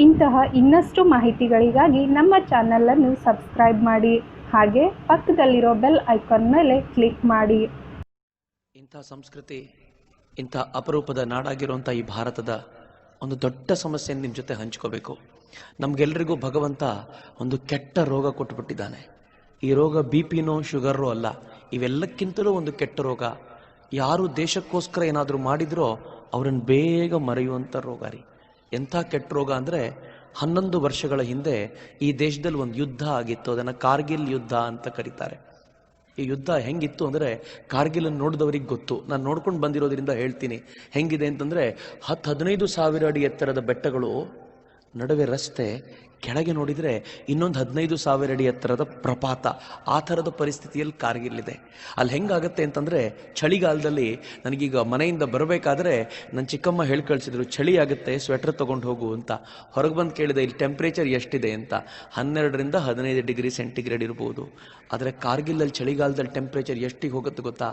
ಇಂತಹ ಇನ್ನಷ್ಟು ಮಾಹಿತಿಗಳಿಗಾಗಿ ನಮ್ಮ ಚಾನಲನ್ನು ಸಬ್ಸ್ಕ್ರೈಬ್ ಮಾಡಿ, ಹಾಗೆ ಪಕ್ಕದಲ್ಲಿರೋ ಬೆಲ್ ಐಕಾನ್ ಮೇಲೆ ಕ್ಲಿಕ್ ಮಾಡಿ. ಇಂಥ ಸಂಸ್ಕೃತಿ, ಇಂಥ ಅಪರೂಪದ ನಾಡಾಗಿರುವಂಥ ಈ ಭಾರತದ ಒಂದು ದೊಡ್ಡ ಸಮಸ್ಯೆಯನ್ನು ನಿಮ್ಮ ಜೊತೆ ಹಂಚ್ಕೋಬೇಕು. ನಮಗೆಲ್ಲರಿಗೂ ಭಗವಂತ ಒಂದು ಕೆಟ್ಟ ರೋಗ ಕೊಟ್ಟುಬಿಟ್ಟಿದ್ದಾನೆ. ಈ ರೋಗ BP-ನೋ ಶುಗರೋ ಅಲ್ಲ, ಇವೆಲ್ಲಕ್ಕಿಂತಲೂ ಒಂದು ಕೆಟ್ಟ ರೋಗ. ಯಾರು ದೇಶಕ್ಕೋಸ್ಕರ ಏನಾದರೂ ಮಾಡಿದ್ರೋ ಅವರನ್ನು ಬೇಗ ಮರೆಯುವಂಥ ರೋಗ ರೀ. ಎಂಥ ಕೆಟ್ಟ ರೋಗ ಅಂದರೆ 11 ವರ್ಷಗಳ ಹಿಂದೆ ಈ ದೇಶದಲ್ಲಿ ಒಂದು ಯುದ್ಧ ಆಗಿತ್ತು. ಅದನ್ನು ಕಾರ್ಗಿಲ್ ಯುದ್ಧ ಅಂತ ಕರೀತಾರೆ. ಈ ಯುದ್ಧ ಹೆಂಗಿತ್ತು ಅಂದರೆ, ಕಾರ್ಗಿಲನ್ನು ನೋಡಿದವರಿಗೆ ಗೊತ್ತು. ನಾನು ನೋಡ್ಕೊಂಡು ಬಂದಿರೋದ್ರಿಂದ ಹೇಳ್ತೀನಿ ಹೆಂಗಿದೆ ಅಂತಂದರೆ, 10-15 ಸಾವಿರ ಅಡಿ ಎತ್ತರದ ಬೆಟ್ಟಗಳು, ನಡುವೆ ರಸ್ತೆ, ಕೆಳಗೆ ನೋಡಿದರೆ ಇನ್ನೊಂದು 15 ಸಾವಿರ ಅಡಿ ಎತ್ತರದ ಪ್ರಪಾತ. ಆ ಥರದ ಪರಿಸ್ಥಿತಿಯಲ್ಲಿ ಕಾರ್ಗಿಲ್ಲಿದೆ. ಅಲ್ಲಿ ಹೆಂಗಾಗತ್ತೆ ಅಂತಂದರೆ, ಚಳಿಗಾಲದಲ್ಲಿ ನನಗೀಗ ಮನೆಯಿಂದ ಬರಬೇಕಾದ್ರೆ ನನ್ನ ಚಿಕ್ಕಮ್ಮ ಹೇಳಿ ಕಳಿಸಿದ್ರು, ಚಳಿ ಆಗುತ್ತೆ, ಸ್ವೆಟರ್ ತೊಗೊಂಡು ಹೋಗು ಅಂತ. ಹೊರಗೆ ಬಂದು ಕೇಳಿದೆ, ಇಲ್ಲಿ ಟೆಂಪ್ರೇಚರ್ ಎಷ್ಟಿದೆ ಅಂತ. 12ರಿಂದ 15 ಡಿಗ್ರಿ ಸೆಂಟಿಗ್ರೇಡ್ ಇರ್ಬೋದು. ಆದರೆ ಕಾರ್ಗಿಲಲ್ಲಿ ಚಳಿಗಾಲದಲ್ಲಿ ಟೆಂಪ್ರೇಚರ್ ಎಷ್ಟಿಗೆ ಹೋಗುತ್ತೆ ಗೊತ್ತಾ?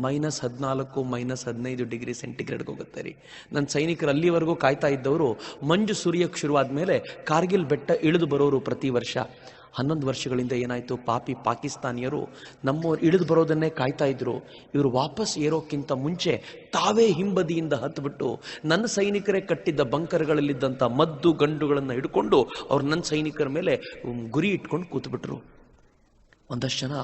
-14, -15 ಡಿಗ್ರಿ ಸೆಂಟಿಗ್ರೇಡ್ಗೆ ಹೋಗುತ್ತೆ ರೀ. ನನ್ನ ಸೈನಿಕರು ಅಲ್ಲಿವರೆಗೂ ಕಾಯ್ತಾ ಇದ್ದವರು ಮಂಜು ಸುರಿಯಕ್ಕೆ ಶುರುವಾದ ಮೇಲೆ ಕಾರ್ಗಿಲ್ ಬೆಟ್ಟ ಇಳಿದು ಬರೋರು ಪ್ರತಿ ವರ್ಷ. 11 ವರ್ಷಗಳಿಂದ ಏನಾಯಿತು, ಪಾಕಿಸ್ತಾನಿಯರು ನಮ್ಮವ್ರು ಇಳಿದು ಬರೋದನ್ನೇ ಕಾಯ್ತಾ ಇದ್ರು. ಇವರು ವಾಪಸ್ ಏರೋಕ್ಕಿಂತ ಮುಂಚೆ ತಾವೇ ಹಿಂಬದಿಯಿಂದ ಹತ್ಬಿಟ್ಟು ನನ್ನ ಸೈನಿಕರೇ ಕಟ್ಟಿದ್ದ ಬಂಕರ್ಗಳಲ್ಲಿದ್ದಂಥ ಮದ್ದು ಗಂಡುಗಳನ್ನು ಹಿಡ್ಕೊಂಡು ಅವ್ರು ನನ್ನ ಸೈನಿಕರ ಮೇಲೆ ಗುರಿ ಇಟ್ಕೊಂಡು ಕೂತ್ಬಿಟ್ರು. ಒಂದಷ್ಟು ಜನ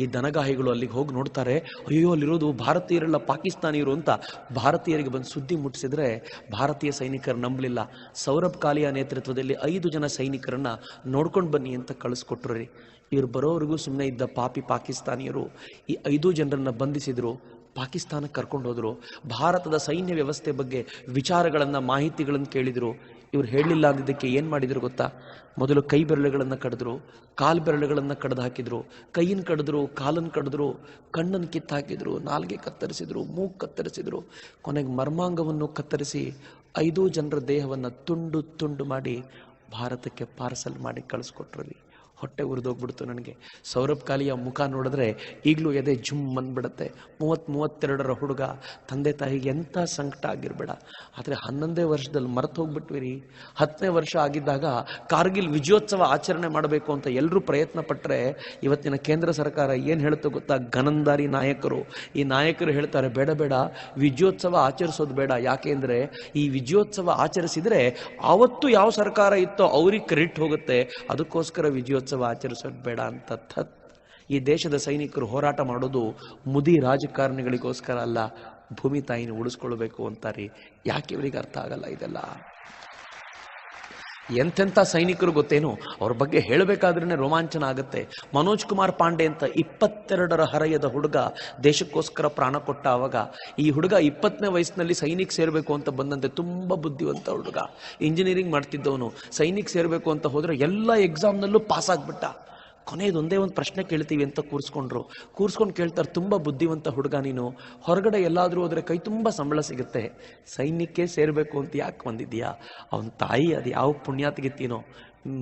ಈ ದನಗಾಹಿಗಳು ಅಲ್ಲಿಗೆ ಹೋಗಿ ನೋಡ್ತಾರೆ, ಅಯ್ಯೋ ಅಲ್ಲಿರೋದು ಭಾರತೀಯರೆಲ್ಲ ಪಾಕಿಸ್ತಾನಿಯರು ಅಂತ ಭಾರತೀಯರಿಗೆ ಬಂದು ಸುದ್ದಿ ಮುಟ್ಟಿಸಿದ್ರೆ ಭಾರತೀಯ ಸೈನಿಕರು ನಂಬಲಿಲ್ಲ. ಸೌರಭ್ ಕಾಲಿಯಾ ನೇತೃತ್ವದಲ್ಲಿ 5 ಜನ ಸೈನಿಕರನ್ನ ನೋಡ್ಕೊಂಡು ಬನ್ನಿ ಅಂತ ಕಳಿಸ್ಕೊಟ್ರು ರೀ. ಇವ್ರು ಬರೋವರೆಗೂ ಸುಮ್ಮನೆ ಇದ್ದ ಪಾಕಿಸ್ತಾನಿಯರು ಈ 5 ಜನರನ್ನ ಬಂಧಿಸಿದ್ರು, ಪಾಕಿಸ್ತಾನಕ್ಕೆ ಕರ್ಕೊಂಡು ಹೋದ್ರು. ಭಾರತದ ಸೈನ್ಯ ವ್ಯವಸ್ಥೆ ಬಗ್ಗೆ ವಿಚಾರಗಳನ್ನು, ಮಾಹಿತಿಗಳನ್ನು ಕೇಳಿದರು. ಇವ್ರು ಹೇಳಲಿಲ್ಲ ಅಂದಿದ್ದಕ್ಕೆ ಏನು ಮಾಡಿದ್ರು ಗೊತ್ತಾ? ಮೊದಲು ಕೈ ಬೆರಳುಗಳನ್ನು ಕಡಿದ್ರು, ಕಾಲು ಬೆರಳುಗಳನ್ನು ಕಡ್ದು ಹಾಕಿದ್ರು, ಕೈಯನ್ನು ಕಡಿದ್ರು, ಕಾಲನ್ನು ಕಡಿದ್ರು, ಕಣ್ಣನ್ನು ಕಿತ್ತು ಹಾಕಿದ್ರು, ನಾಲ್ಗೆ ಕತ್ತರಿಸಿದ್ರು, ಮೂಗು ಕತ್ತರಿಸಿದ್ರು, ಕೊನೆಗೆ ಮರ್ಮಾಂಗವನ್ನು ಕತ್ತರಿಸಿ 5 ಜನರ ದೇಹವನ್ನು ತುಂಡು ತುಂಡು ಮಾಡಿ ಭಾರತಕ್ಕೆ ಪಾರ್ಸಲ್ ಮಾಡಿ ಕಳಿಸ್ಕೊಟ್ರು ರೀ. ಹೊಟ್ಟೆ ಉರಿದೋಗ್ಬಿಡ್ತು ನನಗೆ. ಸೌರಭ್ ಕಾಲಿಯ ಮುಖ ನೋಡಿದ್ರೆ ಈಗಲೂ ಎದೆ ಜುಮ್ ಬಂದ್ಬಿಡುತ್ತೆ. 32 ಹುಡುಗ, ತಂದೆ ತಾಯಿಗೆ ಎಂಥ ಸಂಕಟ ಆಗಿರಬೇಡ. ಆದರೆ 11ನೇ ವರ್ಷದಲ್ಲಿ ಮರೆತು ಹೋಗ್ಬಿಟ್ವಿ ರೀ. 10ನೇ ವರ್ಷ ಆಗಿದ್ದಾಗ ಕಾರ್ಗಿಲ್ ವಿಜಯೋತ್ಸವ ಆಚರಣೆ ಮಾಡಬೇಕು ಅಂತ ಎಲ್ಲರೂ ಪ್ರಯತ್ನ ಪಟ್ಟರೆ, ಇವತ್ತಿನ ಕೇಂದ್ರ ಸರ್ಕಾರ ಏನು ಹೇಳುತ್ತೋ ಗೊತ್ತಾ? ಗನಂದಾರಿ ನಾಯಕರು, ಈ ನಾಯಕರು ಹೇಳ್ತಾರೆ, ಬೇಡ ಬೇಡ, ವಿಜಯೋತ್ಸವ ಆಚರಿಸೋದು ಬೇಡ. ಯಾಕೆ ಅಂದರೆ ಈ ವಿಜಯೋತ್ಸವ ಆಚರಿಸಿದರೆ ಆವತ್ತು ಯಾವ ಸರ್ಕಾರ ಇತ್ತೋ ಅವ್ರಿಗೆ ಕ್ರೆಡಿಟ್ ಹೋಗುತ್ತೆ, ಅದಕ್ಕೋಸ್ಕರ ವಿಜಯೋತ್ಸವ ಆಚರಿಸೋದು ಬೇಡ ಅಂತ. ಈ ದೇಶದ ಸೈನಿಕರು ಹೋರಾಟ ಮಾಡೋದು ಮುದಿ ರಾಜಕಾರಣಿಗಳಿಗೋಸ್ಕರ ಅಲ್ಲ, ಭೂಮಿ ತಾಯಿನ ಉಳಿಸ್ಕೊಳ್ಬೇಕು ಅಂತಾರೆ. ಯಾಕೆ ಇವರಿಗೆ ಅರ್ಥ ಆಗಲ್ಲ ಇದೆಲ್ಲ? ಎಂತೆಂಥ ಸೈನಿಕರು ಗೊತ್ತೇನು? ಅವ್ರ ಬಗ್ಗೆ ಹೇಳಬೇಕಾದ್ರೇ ರೋಮಾಂಚನ ಆಗುತ್ತೆ. ಮನೋಜ್ ಕುಮಾರ್ ಪಾಂಡೆ ಅಂತ 22ರ ಹರೆಯದ ಹುಡುಗ ದೇಶಕ್ಕೋಸ್ಕರ ಪ್ರಾಣ ಕೊಟ್ಟ. ಆವಾಗ ಈ ಹುಡುಗ 20ನೇ ವಯಸ್ಸಿನಲ್ಲಿ ಸೈನಿಕ್ ಸೇರಬೇಕು ಅಂತ ಬಂದಂತೆ, ತುಂಬ ಬುದ್ಧಿವಂತ ಹುಡುಗ, ಇಂಜಿನಿಯರಿಂಗ್ ಮಾಡ್ತಿದ್ದವನು. ಸೈನಿಕ್ ಸೇರಬೇಕು ಅಂತ ಹೋದರೆ ಎಲ್ಲ ಎಕ್ಸಾಮ್ನಲ್ಲೂ ಪಾಸ್ ಆಗಿಬಿಟ್ಟ. ಕೊನೆಯದೊಂದೇ ಒಂದು ಪ್ರಶ್ನೆ ಕೇಳ್ತೀವಿ ಅಂತ ಕೂರಿಸ್ಕೊಂಡು ಕೇಳ್ತಾರೆ, ತುಂಬ ಬುದ್ಧಿವಂತ ಹುಡುಗ ನೀನು, ಹೊರಗಡೆ ಎಲ್ಲಾದರೂ ಹೋದರೆ ಕೈ ತುಂಬ ಸಂಬಳ ಸಿಗುತ್ತೆ, ಸೈನ್ಯಕ್ಕೆ ಸೇರಬೇಕು ಅಂತ ಯಾಕೆ ಬಂದಿದ್ದೀಯಾ? ಅವನ ತಾಯಿ ಅದು ಯಾವ ಪುಣ್ಯಾತ್ಗಿತ್ತೀನೋ.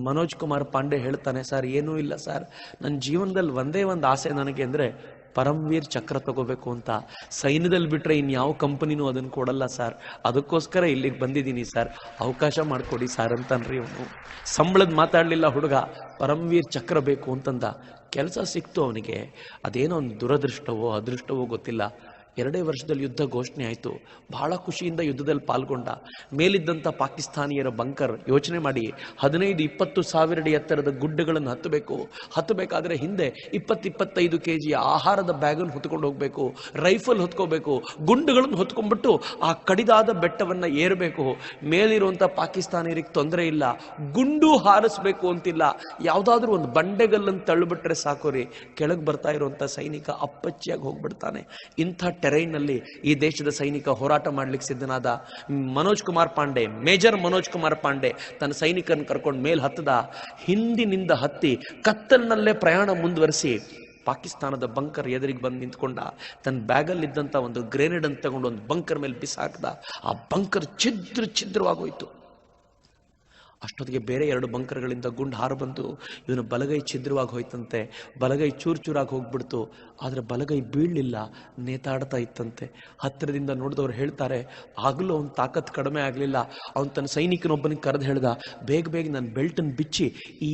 ಮನೋಜ್ ಕುಮಾರ್ ಪಾಂಡೆ ಹೇಳ್ತಾನೆ, ಸರ್ ಏನೂ ಇಲ್ಲ ಸರ್, ನನ್ನ ಜೀವನದಲ್ಲಿ ಒಂದೇ ಒಂದು ಆಸೆ ನನಗೆ ಅಂದರೆ ಪರಮವೀರ್ ಚಕ್ರ ತಗೋಬೇಕು ಅಂತ. ಸೈನ್ಯದಲ್ಲಿ ಬಿಟ್ಟರೆ ಇನ್ಯಾವ ಕಂಪನಿನೂ ಅದನ್ನು ಕೊಡಲ್ಲ ಸರ್, ಅದಕ್ಕೋಸ್ಕರ ಇಲ್ಲಿಗೆ ಬಂದಿದ್ದೀನಿ ಸರ್, ಅವಕಾಶ ಮಾಡಿಕೊಡಿ ಸರ್ ಅಂತನ್ರಿ. ಅವನು ಸಂಬಳದ ಮಾತಾಡಲಿಲ್ಲ ಹುಡುಗ, ಪರಮವೀರ್ ಚಕ್ರ ಬೇಕು ಅಂತಂದ. ಕೆಲಸ ಸಿಕ್ತು ಅವನಿಗೆ. ಅದೇನೋ ಒಂದು ದುರದೃಷ್ಟವೋ ಅದೃಷ್ಟವೋ ಗೊತ್ತಿಲ್ಲ. 2 ವರ್ಷದಲ್ಲಿ ಯುದ್ಧ ಘೋಷಣೆ ಆಯಿತು. ಬಹಳ ಖುಷಿಯಿಂದ ಯುದ್ಧದಲ್ಲಿ ಪಾಲ್ಗೊಂಡ. ಮೇಲಿದ್ದಂಥ ಪಾಕಿಸ್ತಾನಿಯರ ಬಂಕರ್, ಯೋಚನೆ ಮಾಡಿ, 15-20 ಸಾವಿರ ಅಡಿ ಎತ್ತರದ ಗುಡ್ಡಗಳನ್ನು ಹತ್ತಬೇಕಾದ್ರೆ ಹಿಂದೆ 20-25 kg ಆಹಾರದ ಬ್ಯಾಗನ್ನು ಹೊತ್ಕೊಂಡು ಹೋಗಬೇಕು, ರೈಫಲ್ ಹೊತ್ಕೋಬೇಕು, ಗುಂಡುಗಳನ್ನು ಹೊತ್ಕೊಂಡ್ಬಿಟ್ಟು ಆ ಕಡಿದಾದ ಬೆಟ್ಟವನ್ನು ಏರಬೇಕು. ಮೇಲಿರುವಂಥ ಪಾಕಿಸ್ತಾನಿಯರಿಗೆ ತೊಂದರೆ ಇಲ್ಲ, ಗುಂಡು ಹಾರಿಸ್ಬೇಕು ಅಂತಿಲ್ಲ, ಯಾವುದಾದ್ರೂ ಒಂದು ಬಂಡೆಗಲ್ಲನ್ನು ತಳ್ಳಿಬಿಟ್ರೆ ಸಾಕು ರೀ, ಕೆಳಗೆ ಬರ್ತಾ ಇರುವಂಥ ಸೈನಿಕ ಅಪ್ಪಚ್ಚಿಯಾಗಿ ಹೋಗ್ಬಿಡ್ತಾನೆ. ಇಂಥ ಟೆರೈನ್ನಲ್ಲಿ ಈ ದೇಶದ ಸೈನಿಕ ಹೋರಾಟ ಮಾಡ್ಲಿಕ್ಕೆ ಸಿದ್ಧನಾದ. ಮೇಜರ್ ಮನೋಜ್ ಕುಮಾರ್ ಪಾಂಡೆ ತನ್ನ ಸೈನಿಕರನ್ನು ಕರ್ಕೊಂಡು ಮೇಲೆ ಹತ್ತದ. ಹಿಂದಿನಿಂದ ಹತ್ತಿ ಕತ್ತಲಿನಲ್ಲೇ ಪ್ರಯಾಣ ಮುಂದುವರಿಸಿ ಪಾಕಿಸ್ತಾನದ ಬಂಕರ್ ಎದುರಿಗೆ ಬಂದು ನಿಂತ್ಕೊಂಡ. ತನ್ನ ಬ್ಯಾಗಲ್ಲಿದ್ದಂಥ ಒಂದು ಗ್ರೆನೇಡ್ ಅಂತ ತಗೊಂಡು ಒಂದು ಬಂಕರ್ ಮೇಲೆ ಬಿಸಾಕ್ದ. ಆ ಬಂಕರ್ ಛಿದ್ರವಾಗೋಯ್ತು. ಅಷ್ಟೊತ್ತಿಗೆ ಬೇರೆ 2 ಬಂಕರ್ಗಳಿಂದ ಗುಂಡು ಹಾರು ಬಂದು ಇವನು ಬಲಗೈ ಛಿದ್ರವಾಗಿ ಹೋಯ್ತಂತೆ. ಬಲಗೈ ಚೂರು ಚೂರಾಗಿ ಹೋಗ್ಬಿಡ್ತು. ಆದರೆ ಬಲಗೈ ಬೀಳಲಿಲ್ಲ, ನೇತಾಡ್ತಾ ಇತ್ತಂತೆ. ಹತ್ತಿರದಿಂದ ನೋಡಿದವ್ರು ಹೇಳ್ತಾರೆ, ಆಗಲೂ ಅವನ ತಾಕತ್ ಕಡಿಮೆ ಆಗಲಿಲ್ಲ. ಅವನು ತನ್ನ ಸೈನಿಕನೊಬ್ಬನಿಗೆ ಕರೆದು ಹೇಳ್ದ, ಬೇಗ ಬೇಗ ನನ್ನ ಬೆಲ್ಟನ್ನು ಬಿಚ್ಚಿ ಈ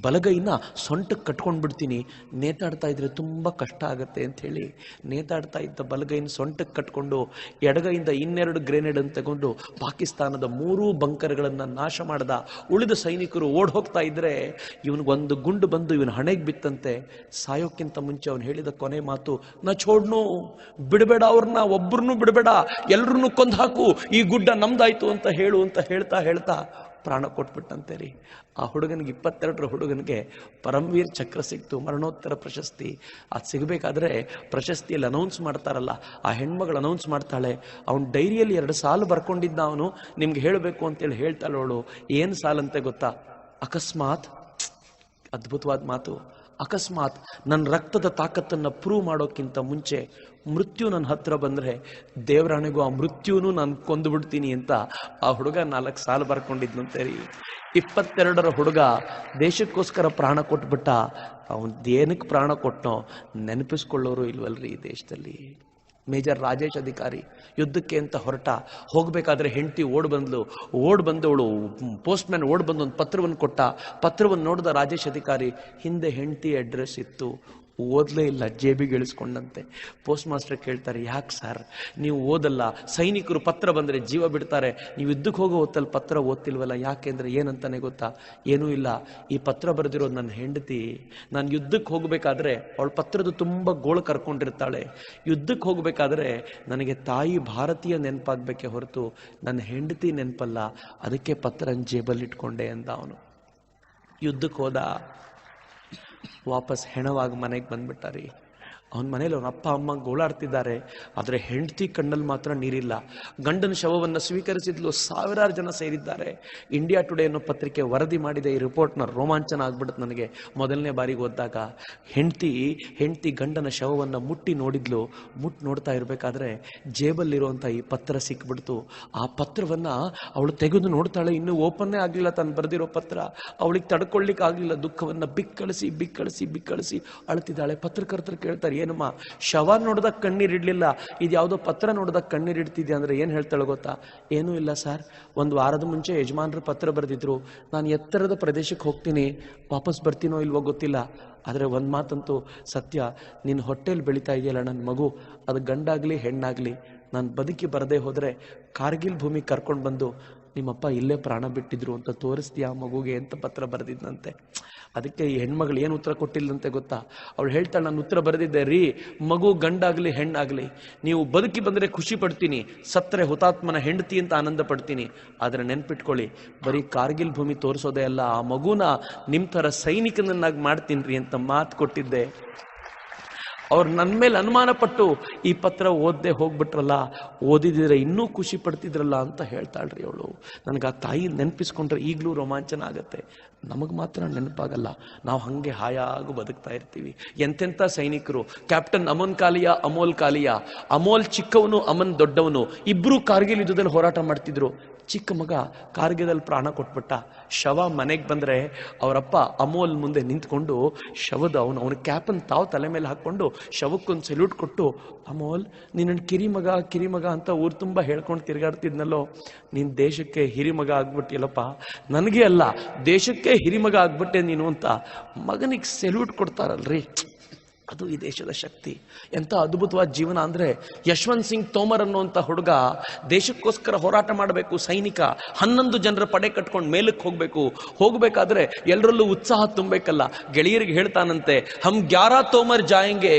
ಬಲಗೈನ ಸೊಂಟಕ್ಕೆ ಕಟ್ಕೊಂಡು ಬಿಡ್ತೀನಿ, ನೇತಾಡ್ತಾ ಇದ್ರೆ ತುಂಬ ಕಷ್ಟ ಆಗುತ್ತೆ ಅಂಥೇಳಿ ನೇತಾಡ್ತಾ ಇದ್ದ ಬಲಗೈನ ಸೊಂಟಕ್ಕೆ ಕಟ್ಕೊಂಡು ಎಡಗೈಯಿಂದ 2 ಗ್ರೆನೇಡನ್ನು ತಗೊಂಡು ಪಾಕಿಸ್ತಾನದ 3 ಬಂಕರ್ಗಳನ್ನು ನಾಶ ಮಾಡಿದ. ಉಳಿದ ಸೈನಿಕರು ಓಡ್ ಹೋಗ್ತಾ ಇದ್ರೆ ಇವನಿಗೊಂದು ಗುಂಡು ಬಂದು ಇವನ ಹಣೆಗೆ ಬಿತ್ತಂತೆ. ಸಾಯೋಕ್ಕಿಂತ ಮುಂಚೆ ಅವನು ಹೇಳಿದ ಕೊನೆ ಮಾತು, ನಾ ಛೋಡ್ನು, ಬಿಡಬೇಡ, ಅವ್ರನ್ನ ಒಬ್ಬರನ್ನು ಬಿಡಬೇಡ, ಎಲ್ರನ್ನೂ ಕೊಂದು ಹಾಕು, ಈ ಗುಡ್ಡ ನಮ್ದಾಯ್ತು ಅಂತ ಹೇಳು ಅಂತ ಹೇಳ್ತಾ ಪ್ರಾಣ ಕೊಟ್ಬಿಟ್ಟಂತೆ ರೀ. ಆ ಹುಡುಗನಿಗೆ 22ರ ಹುಡುಗನಿಗೆ ಪರಮವೀರ್ ಚಕ್ರ ಸಿಕ್ತು, ಮರಣೋತ್ತರ ಪ್ರಶಸ್ತಿ. ಅದು ಸಿಗಬೇಕಾದ್ರೆ ಪ್ರಶಸ್ತಿಯಲ್ಲಿ ಅನೌನ್ಸ್ ಮಾಡ್ತಾರಲ್ಲ, ಆ ಹೆಣ್ಮಗಳು ಅನೌನ್ಸ್ ಮಾಡ್ತಾಳೆ. ಅವನ ಡೈರಿಯಲ್ಲಿ 2 ಸಾಲು ಬರ್ಕೊಂಡಿದ್ದ ಅವನು, ನಿಮ್ಗೆ ಹೇಳಬೇಕು ಅಂತೇಳಿ ಹೇಳ್ತಾಳೆ ಅವಳು. ಏನು ಸಾಲಂತೆ ಗೊತ್ತಾ? ಅಕಸ್ಮಾತ್, ಅದ್ಭುತವಾದ ಮಾತು, ಅಕಸ್ಮಾತ್ ನನ್ನ ರಕ್ತದ ತಾಕತ್ತನ್ನು ಪ್ರೂವ್ ಮಾಡೋಕ್ಕಿಂತ ಮುಂಚೆ ಮೃತ್ಯು ನನ್ನ ಹತ್ರ ಬಂದರೆ ದೇವರಾಣೆಗೂ ಆ ಮೃತ್ಯುನೂ ನಾನು ಕೊಂದು ಬಿಡ್ತೀನಿ ಅಂತ ಆ ಹುಡುಗ 4 ಸಾಲು ಬರ್ಕೊಂಡಿದ್ನಂತೆ ರೀ. 22ರ ಹುಡುಗ ದೇಶಕ್ಕೋಸ್ಕರ ಪ್ರಾಣ ಕೊಟ್ಬಿಟ್ಟ. ಅವನು ಏನಕ್ಕೆ ಪ್ರಾಣ ಕೊಟ್ಟನೋ ನೆನಪಿಸ್ಕೊಳ್ಳೋರು ಇಲ್ವಲ್ರಿ ಈ ದೇಶದಲ್ಲಿ. ಮೇಜರ್ ರಾಜೇಶ್ ಅಧಿಕಾರಿ ಯುದ್ಧಕ್ಕೆ ಅಂತ ಹೊರಟ, ಹೋಗಬೇಕಾದ್ರೆ ಹೆಂಡತಿ ಓಡ್ ಬಂದವಳು ಪೋಸ್ಟ್ ಮ್ಯಾನ್ ಓಡ್ ಬಂದು ಒಂದು ಪತ್ರವನ್ನು ಕೊಟ್ಟ. ಪತ್ರವನ್ನು ನೋಡಿದ ರಾಜೇಶ್ ಅಧಿಕಾರಿ, ಹಿಂದೆ ಹೆಂಡತಿ ಅಡ್ರೆಸ್ ಇತ್ತು, ಓದಲೇ ಇಲ್ಲ, ಜೇಬಿಗೆ ಇಳಿಸ್ಕೊಂಡಂತೆ. ಪೋಸ್ಟ್ ಮಾಸ್ಟರ್ ಕೇಳ್ತಾರೆ, ಯಾಕೆ ಸರ್ ನೀವು ಓದಲ್ಲ? ಸೈನಿಕರು ಪತ್ರ ಬಂದರೆ ಜೀವ ಬಿಡ್ತಾರೆ, ನೀವು ಯುದ್ಧಕ್ಕೆ ಹೋಗೋ ಹೊತ್ತಲ್ಲಿ ಪತ್ರ ಓದ್ತಿಲ್ವಲ್ಲ, ಯಾಕೆ ಅಂದರೆ ಏನಂತಾನೆ ಗೊತ್ತಾ? ಏನೂ ಇಲ್ಲ, ಈ ಪತ್ರ ಬರೆದಿರೋದು ನನ್ನ ಹೆಂಡತಿ. ನಾನು ಯುದ್ಧಕ್ಕೆ ಹೋಗಬೇಕಾದ್ರೆ ಅವಳ ಪತ್ರದ ತುಂಬ ಗೋಳು ಕರ್ಕೊಂಡಿರ್ತಾಳೆ. ಯುದ್ಧಕ್ಕೆ ಹೋಗಬೇಕಾದ್ರೆ ನನಗೆ ತಾಯಿ ಭಾರತೀಯ ನೆನಪಾಗಬೇಕೆ ಹೊರತು ನನ್ನ ಹೆಂಡತಿ ನೆನಪಲ್ಲ, ಅದಕ್ಕೆ ಪತ್ರನ ಜೇಬಲ್ಲಿ ಇಟ್ಕೊಂಡೆ ಅಂದ ಅವನು. ಯುದ್ಧಕ್ಕೆ ಹೋದ, ವಾಪಸ್ ಹೆಣವಾಗಿ ಮನೆಗೆ ಬಂದ್ಬಿಟ್ಟಾರಿ. ಅವನ ಮನೇಲಿ ಅವನ ಅಪ್ಪ ಅಮ್ಮ ಗೋಳಾಡ್ತಿದ್ದಾರೆ, ಆದರೆ ಹೆಂಡತಿ ಕಣ್ಣಲ್ಲಿ ಮಾತ್ರ ನೀರಿಲ್ಲ. ಗಂಡನ ಶವವನ್ನು ಸ್ವೀಕರಿಸಿದ್ಲು 1000 ಜನ ಸೇರಿದ್ದಾರೆ. ಇಂಡಿಯಾ ಟುಡೇ ಅನ್ನೋ ಪತ್ರಿಕೆ ವರದಿ ಮಾಡಿದೆ. ಈ ರಿಪೋರ್ಟ್ನ ರೋಮಾಂಚನ ಆಗ್ಬಿಡುತ್ತೆ ನನಗೆ ಮೊದಲನೇ ಬಾರಿಗೆ ಓದಿದಾಗ. ಹೆಂಡತಿ ಗಂಡನ ಶವವನ್ನು ಮುಟ್ಟಿ ನೋಡಿದ್ಲು. ನೋಡ್ತಾ ಇರಬೇಕಾದ್ರೆ ಜೇಬಲ್ಲಿರುವಂಥ ಈ ಪತ್ರ ಸಿಕ್ಬಿಡ್ತು. ಆ ಪತ್ರವನ್ನು ಅವಳು ತೆಗೆದು ನೋಡ್ತಾಳೆ, ಇನ್ನೂ ಓಪನ್ನೇ ಆಗಲಿಲ್ಲ ತಾನು ಬರೆದಿರೋ ಪತ್ರ. ಅವಳಿಗೆ ತಡ್ಕೊಳ್ಳಿಕ್ಕೆ ಆಗಲಿಲ್ಲ, ದುಃಖವನ್ನು ಬಿಕ್ಕಳಿಸಿ ಅಳ್ತಿದ್ದಾಳೆ. ಪತ್ರಕರ್ತರು ಕೇಳ್ತಾರೆ, ಏನಮ್ಮ ಶವ ನೋಡಿದಾಗ ಕಣ್ಣೀರಿಡ್ಲಿಲ್ಲ, ಇದು ಯಾವುದೋ ಪತ್ರ ನೋಡಿದಾಗ ಕಣ್ಣೀರಿಡ್ತಿದ್ಯಾ ಅಂದರೆ ಏನು ಹೇಳ್ತಾಳೆ ಗೊತ್ತಾ? ಏನೂ ಇಲ್ಲ ಸರ್, 1 ವಾರದ ಮುಂಚೆ ಯಜಮಾನರು ಪತ್ರ ಬರೆದಿದ್ರು, ನಾನು ಎತ್ತರದ ಪ್ರದೇಶಕ್ಕೆ ಹೋಗ್ತೀನಿ, ವಾಪಸ್ ಬರ್ತೀನೋ ಇಲ್ವೋ ಗೊತ್ತಿಲ್ಲ, ಆದರೆ ಒಂದು ಮಾತಂತೂ ಸತ್ಯ, ನಿನ್ನ ಹೊಟ್ಟೆಲಿ ಬೆಳೀತಾ ಇದೆಯಲ್ಲ ನನ್ನ ಮಗು, ಅದು ಗಂಡಾಗಲಿ ಹೆಣ್ಣಾಗಲಿ, ನಾನು ಬದುಕಿ ಬರದೇ ಹೋದರೆ ಕಾರ್ಗಿಲ್ ಭೂಮಿ ಕರ್ಕೊಂಡು ಬಂದು ನಿಮ್ಮಪ್ಪ ಇಲ್ಲೇ ಪ್ರಾಣ ಬಿಟ್ಟಿದ್ರು ಅಂತ ತೋರಿಸ್ತೀಯ ಆ ಮಗುಗೆ ಅಂತ ಪತ್ರ ಬರೆದಿದ್ದಂತೆ. ಅದಕ್ಕೆ ಈ ಹೆಣ್ಮಗಳು ಏನು ಉತ್ತರ ಕೊಟ್ಟಿಲ್ಲಂತೆ ಗೊತ್ತಾ? ಅವಳು ಹೇಳ್ತಾಳೆ, ನಾನು ಉತ್ತರ ಬರೆದಿದ್ದೆ ರೀ, ಮಗು ಗಂಡಾಗಲಿ ಹೆಣ್ಣಾಗಲಿ ನೀವು ಬದುಕಿ ಬಂದರೆ ಖುಷಿ ಪಡ್ತೀನಿ, ಸತ್ತರೆ ಹುತಾತ್ಮನ ಹೆಂಡತಿ ಅಂತ ಆನಂದ ಪಡ್ತೀನಿ, ಆದರೆ ನೆನ್ಪಿಟ್ಕೊಳ್ಳಿ, ಬರೀ ಕಾರ್ಗಿಲ್ ಭೂಮಿ ತೋರಿಸೋದೇ ಅಲ್ಲ, ಆ ಮಗುನ ನಿಮ್ಮ ಥರ ಸೈನಿಕನನ್ನಾಗಿ ಮಾಡ್ತೀನಿ ರೀ ಅಂತ ಮಾತು ಕೊಟ್ಟಿದ್ದೆ. ಅವ್ರು ನನ್ನ ಮೇಲೆ ಅನುಮಾನ ಪಟ್ಟು ಈ ಪತ್ರ ಓದದೆ ಹೋಗ್ಬಿಟ್ರಲ್ಲ, ಓದಿದ್ರೆ ಇನ್ನೂ ಖುಷಿ ಪಡ್ತಿದ್ರಲ್ಲ ಅಂತ ಹೇಳ್ತಾಳ್ರಿ ಅವಳು. ನನಗೆ ಆ ತಾಯಿ ನೆನಪಿಸ್ಕೊಂಡ್ರೆ ಈಗಲೂ ರೋಮಾಂಚನ ಆಗುತ್ತೆ. ನಮಗೆ ಮಾತ್ರ ನೆನಪಾಗಲ್ಲ, ನಾವು ಹಾಗೆ ಹಾಯಾಗಿ ಬದುಕ್ತಾ ಇರ್ತೀವಿ. ಎಂತೆಂಥ ಸೈನಿಕರು, ಕ್ಯಾಪ್ಟನ್ ಅಮನ್ ಕಾಲಿಯಾ, ಅಮೋಲ್ ಕಾಲಿಯಾ, ಅಮೋಲ್ ಚಿಕ್ಕವನು, ಅಮನ್ ದೊಡ್ಡವನು, ಇಬ್ಬರು ಕಾರ್ಗಿಲ್ ಯುದ್ಧದಲ್ಲಿ ಹೋರಾಟ ಮಾಡ್ತಿದ್ರು. ಚಿಕ್ಕ ಮಗ ಕಾರ್ಗಿಲದಲ್ಲಿ ಪ್ರಾಣ ಕೊಟ್ಬಿಟ್ಟ. ಶವ ಮನೆಗೆ ಬಂದರೆ ಅವರಪ್ಪ ಅಮೋಲ್ ಮುಂದೆ ನಿಂತ್ಕೊಂಡು ಶವದ ಅವನ ಕ್ಯಾಪನ್ನು ತಾವು ತಲೆ ಮೇಲೆ ಹಾಕ್ಕೊಂಡು ಶವಕ್ಕೊಂದು ಸೆಲ್ಯೂಟ್ ಕೊಟ್ಟು, ಅಮೋಲ್ ನಿನ್ನ ಕಿರಿಮಗ ಅಂತ ಊರು ತುಂಬ ಹೇಳ್ಕೊಂಡು ತಿರುಗಾಡ್ತಿದ್ನಲ್ಲೋ, ನೀನು ದೇಶಕ್ಕೆ ಹಿರಿಮಗ ಆಗ್ಬಿಟ್ಟಿಲ್ಲಪ್ಪ, ನನಗೆ ಅಲ್ಲ ದೇಶಕ್ಕೆ ಹಿರಿಮಗ ಆಗ್ಬಿಟ್ಟೆ ನೀನು ಅಂತ ಮಗನಿಗೆ ಸೆಲ್ಯೂಟ್ ಕೊಡ್ತಾರಲ್ರಿ. ಅದು ಈ ದೇಶದ ಶಕ್ತಿ. ಎಂಥ ಅದ್ಭುತವಾದ ಜೀವನ ಅಂದರೆ, ಯಶವಂತ್ ಸಿಂಗ್ ತೋಮರ್ ಅನ್ನುವಂಥ ಹುಡುಗ ದೇಶಕ್ಕೋಸ್ಕರ ಹೋರಾಟ ಮಾಡಬೇಕು, ಸೈನಿಕ, 11 ಜನರ ಪಡೆ ಕಟ್ಕೊಂಡು ಮೇಲಕ್ಕೆ ಹೋಗಬೇಕಾದ್ರೆ ಎಲ್ಲರಲ್ಲೂ ಉತ್ಸಾಹ ತುಂಬಬೇಕಲ್ಲ. ಗೆಳೆಯರಿಗೆ ಹೇಳ್ತಾನಂತೆ, ಹಮ್ 11 ತೋಮರ್ ಜಾಯಂಗೆ,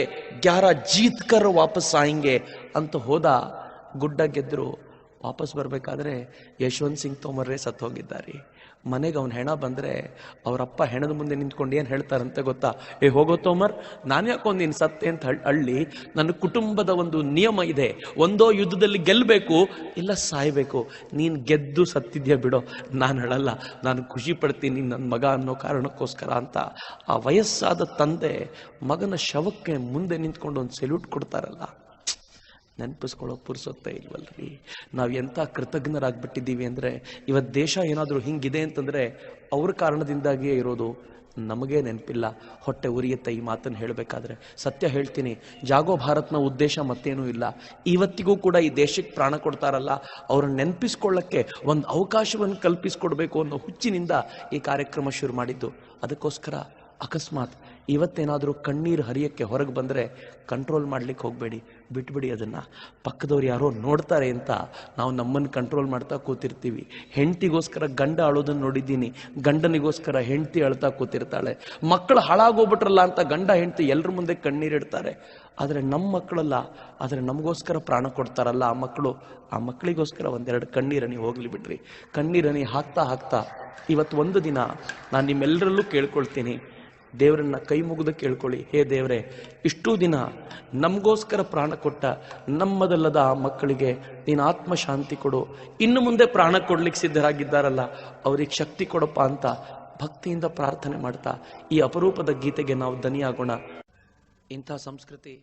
11 ಜೀತ್ ಕರ್ ವಾಪಸ್ ಆಯಂಗೆ ಅಂತ ಹೋದ. ಗುಡ್ಡ ಗೆದ್ದರು. ವಾಪಸ್ ಬರಬೇಕಾದ್ರೆ ಯಶವಂತ್ ಸಿಂಗ್ ತೋಮರ್ರೇ ಸತ್ತು ಹೋಗಿದ್ದಾರೆ. ಮನೆಗೆ ಅವನ ಹೆಣ ಬಂದರೆ ಅವರಪ್ಪ ಹೆಣದ ಮುಂದೆ ನಿಂತ್ಕೊಂಡು ಏನು ಹೇಳ್ತಾರಂತೆ ಗೊತ್ತಾ? ಹೋಗೋ ತೋಮರ್, ನಾನು ಯಾಕೊಂದು ನೀನು ಸತ್ತೆ ಅಂತ ಹಳ್ಳಿ, ನನ್ನ ಕುಟುಂಬದ ಒಂದು ನಿಯಮ ಇದೆ, ಒಂದೋ ಯುದ್ಧದಲ್ಲಿ ಗೆಲ್ಲಬೇಕು ಇಲ್ಲ ಸಾಯಬೇಕು, ನೀನು ಗೆದ್ದು ಸತ್ತಿದ್ಯಾ ಬಿಡೋ, ನಾನು ಹೇಳಲ್ಲ, ನಾನು ಖುಷಿ ಪಡ್ತೀನಿ ನನ್ನ ಮಗ ಅನ್ನೋ ಕಾರಣಕ್ಕೋಸ್ಕರ ಅಂತ ಆ ವಯಸ್ಸಾದ ತಂದೆ ಮಗನ ಶವಕ್ಕೆ ಮುಂದೆ ನಿಂತ್ಕೊಂಡು ಒಂದು ಸೆಲ್ಯೂಟ್ ಕೊಡ್ತಾರಲ್ಲ. ನೆನಪಿಸ್ಕೊಳ್ಳೋ ಪುರ್ಸೊತ್ತೇ ಇಲ್ವಲ್ರಿ. ನಾವು ಎಂಥ ಕೃತಜ್ಞರಾಗ್ಬಿಟ್ಟಿದ್ದೀವಿ ಅಂದರೆ, ಇವತ್ತು ದೇಶ ಏನಾದರೂ ಹಿಂಗಿದೆ ಅಂತಂದರೆ ಅವ್ರ ಕಾರಣದಿಂದಾಗಿಯೇ ಇರೋದು. ನಮಗೇ ನೆನಪಿಲ್ಲ. ಹೊಟ್ಟೆ ಉರಿಯುತ್ತೆ ಈ ಮಾತನ್ನು ಹೇಳಬೇಕಾದ್ರೆ. ಸತ್ಯ ಹೇಳ್ತೀನಿ, ಜಾಗೋ ಭಾರತ್ನ ಉದ್ದೇಶ ಮತ್ತೇನೂ ಇಲ್ಲ. ಇವತ್ತಿಗೂ ಕೂಡ ಈ ದೇಶಕ್ಕೆ ಪ್ರಾಣ ಕೊಡ್ತಾರಲ್ಲ, ಅವ್ರನ್ನ ನೆನಪಿಸ್ಕೊಳ್ಳಕ್ಕೆ ಒಂದು ಅವಕಾಶವನ್ನು ಕಲ್ಪಿಸ್ಕೊಡ್ಬೇಕು ಅನ್ನೋ ಹುಚ್ಚಿನಿಂದ ಈ ಕಾರ್ಯಕ್ರಮ ಶುರು ಮಾಡಿದ್ದು. ಅದಕ್ಕೋಸ್ಕರ ಅಕಸ್ಮಾತ್ ಇವತ್ತೇನಾದರೂ ಕಣ್ಣೀರು ಹರಿಯಕ್ಕೆ ಹೊರಗೆ ಬಂದರೆ ಕಂಟ್ರೋಲ್ ಮಾಡ್ಲಿಕ್ಕೆ ಹೋಗಬೇಡಿ, ಬಿಟ್ಬಿಡಿ ಅದನ್ನು. ಪಕ್ಕದವ್ರು ಯಾರೋ ನೋಡ್ತಾರೆ ಅಂತ ನಾವು ನಮ್ಮನ್ನು ಕಂಟ್ರೋಲ್ ಮಾಡ್ತಾ ಕೂತಿರ್ತೀವಿ. ಹೆಂಡತಿಗೋಸ್ಕರ ಗಂಡ ಅಳೋದನ್ನು ನೋಡಿದ್ದೀನಿ, ಗಂಡನಿಗೋಸ್ಕರ ಹೆಂಡತಿ ಅಳ್ತಾ ಕೂತಿರ್ತಾಳೆ. ಮಕ್ಕಳು ಹಾಳಾಗೋಗ್ಬಿಟ್ರಲ್ಲ ಅಂತ ಗಂಡ ಹೆಂಡತಿ ಎಲ್ಲರ ಮುಂದೆ ಕಣ್ಣೀರಿಡ್ತಾರೆ. ಆದರೆ ನಮ್ಮ ಮಕ್ಕಳಲ್ಲ, ಆದರೆ ನಮಗೋಸ್ಕರ ಪ್ರಾಣ ಕೊಡ್ತಾರಲ್ಲ ಆ ಮಕ್ಕಳಿಗೋಸ್ಕರ ಒಂದೆರಡು ಕಣ್ಣೀರನಿ ಹೋಗ್ಲಿ ಬಿಡ್ರಿ. ಕಣ್ಣೀರನಿ ಹಾಕ್ತಾ ಹಾಕ್ತಾ ಇವತ್ತು ಒಂದು ದಿನ ನಾನು ನಿಮ್ಮೆಲ್ಲರಲ್ಲೂ ಕೇಳ್ಕೊಳ್ತೀನಿ, ದೇವರನ್ನ ಕೈ ಮುಗಿದು ಕೇಳ್ಕೊಳ್ಳಿ, ಹೇ ದೇವರೇ, ಇಷ್ಟೂ ದಿನ ನಮಗೋಸ್ಕರ ಪ್ರಾಣ ಕೊಟ್ಟ ನಮ್ಮದಲ್ಲದ ಆ ಮಕ್ಕಳಿಗೆ ನೀನು ಆತ್ಮಶಾಂತಿ ಕೊಡು. ಇನ್ನು ಮುಂದೆ ಪ್ರಾಣ ಕೊಡ್ಲಿಕ್ಕೆ ಸಿದ್ಧರಾಗಿದ್ದಾರಲ್ಲ ಅವ್ರಿಗೆ ಶಕ್ತಿ ಕೊಡಪ್ಪ ಅಂತ ಭಕ್ತಿಯಿಂದ ಪ್ರಾರ್ಥನೆ ಮಾಡ್ತಾ ಈ ಅಪರೂಪದ ಗೀತೆಗೆ ನಾವು ದನಿಯಾಗೋಣ. ಇಂಥ ಸಂಸ್ಕೃತಿ